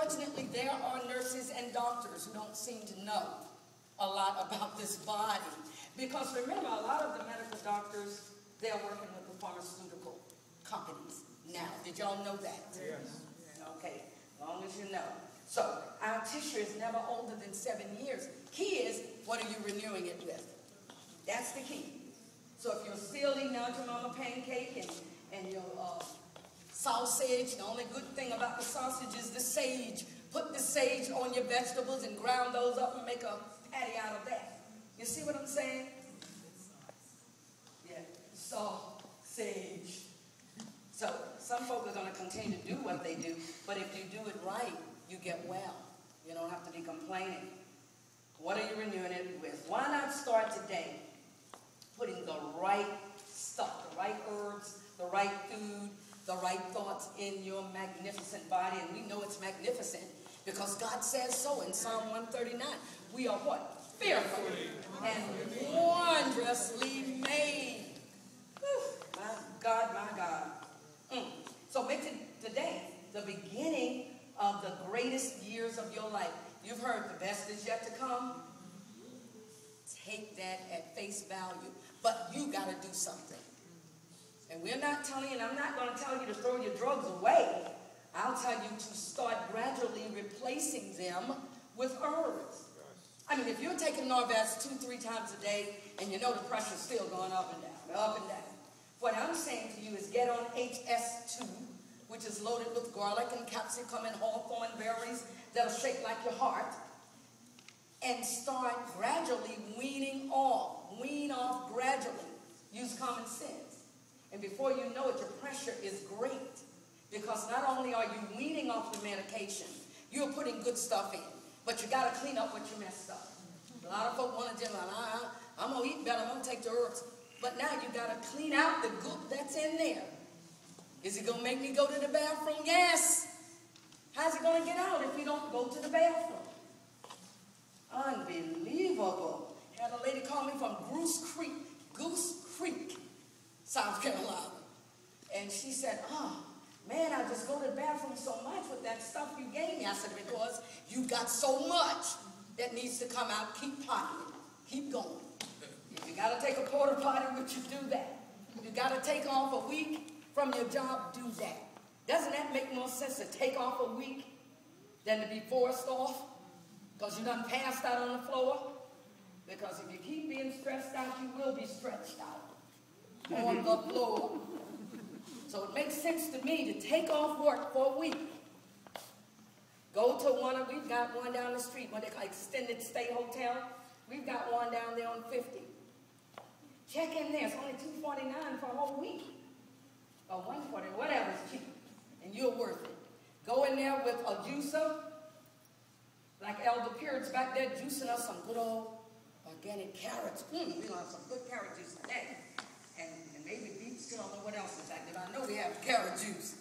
unfortunately, there are nurses and doctors who don't seem to know a lot about this body. Because remember, a lot of the medical doctors, they're working with the pharmaceutical companies now. Did y'all know that? Yes. Okay, as long as you know. So, our tissue is never older than 7 years. Key is, what are you renewing it with? That's the key. So if you're still eating out your mama pancake and your sausage, the only good thing about the sausage is the sage. Put the sage on your vegetables and ground those up and make a patty out of that. You see what I'm saying? Yeah, sausage. So some folk are going to continue to do what they do, but if you do it right, you get well. You don't have to be complaining. What are you renewing it with? Why not start today putting the right stuff, the right herbs, the right food, the right thoughts in your magnificent body? And we know it's magnificent because God says so in Psalm 139. We are what? Fearfully and wondrously made. Whew, my God, my God. So make today the beginning of the greatest years of your life. You've heard the best is yet to come. Take that at face value. But you got to do something. And we're not telling you, and I'm not going to tell you to throw your drugs away. I'll tell you to start gradually replacing them with herbs. I mean, if you're taking Norvest 2-3 times a day, and you know the pressure's still going up and down, what I'm saying to you is get on HS2, which is loaded with garlic and capsicum and hawthorn berries that'll shake like your heart, and start gradually weaning off. Wean off gradually. Use common sense. And before you know it, your pressure is great. Because not only are you weaning off the medication, you're putting good stuff in. But you got to clean up what you messed up. A lot of folk want to do, I'm going to eat better, I'm going to take the herbs. But now you got to clean out the goop that's in there. Is it going to make me go to the bathroom? Yes. How's it going to get out if you don't go to the bathroom? Unbelievable. Had a lady call me from Goose Creek, South Carolina. And she said, man, I just go to the bathroom so much with that stuff you gave me. I said, because you got so much that needs to come out. Keep potting it. Keep going. If you got to take a porta potty with you, do that. If you got to take off a week from your job, do that. Doesn't that make more sense to take off a week than to be forced off? Because you done passed out on the floor? Because if you keep being stressed out, you will be stretched out on the floor. So it makes sense to me to take off work for a week. Go to we've got one down the street, what they call extended stay hotel. We've got one down there on 50. Check in there, it's only $249 for a whole week. Or $140, whatever's cheap. And you're worth it. Go in there with a juicer, like Elder Pierce back there juicing us some good old organic carrots. We're going to have some good carrot juice today. And maybe beets, I don't know what else is active. I know we have carrot juice.